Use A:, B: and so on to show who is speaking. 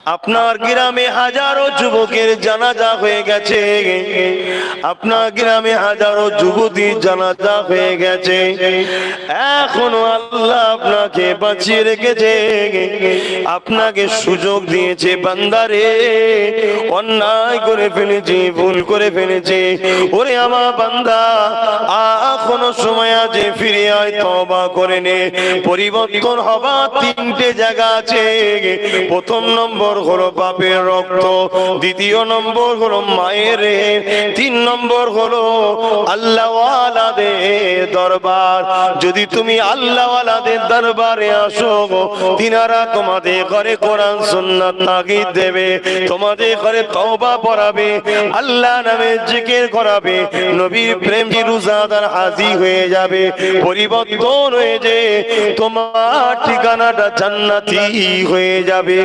A: আপনার গ্রামে হাজারো যুবকের জানাজা হয়ে গেছে, আপনার গ্রামে হাজারো যুবতীর জানাজা হয়ে গেছে, এখনো আল্লাহ আপনাকে বাঁচিয়ে রেখেছে, আপনাকে সুযোগ দিয়েছে, বান্দারে অন্যায় করে ফেলেছি, ভুল করে ফেলেছে, ওরে আমার বান্দা এখনো সময় আছে, ফিরে আয়, তওবা করে নে। পরিবর্তন হবার তিনটে জায়গা আছে। প্রথম নম্বর হলো বাপের রক্ত, দ্বিতীয় নম্বর হলো মায়ের, তিন নম্বর হলো আল্লাহওয়ালাদের দরবার। যদি তুমি আল্লাহওয়ালাদের দরবারে আসো, তিনারা তোমাদের ঘরে কোরআন সুন্নাত তাগিদ দেবে, তোমাদের ঘরে তওবা পড়াবে, আল্লাহ নামে জিকির করাবে, নবীর প্রেম রোজাদার হাজির হয়ে যাবে, পরিবর্তন হয়ে যে তোমার ঠিকানাটা জান্নাতি হয়ে যাবে।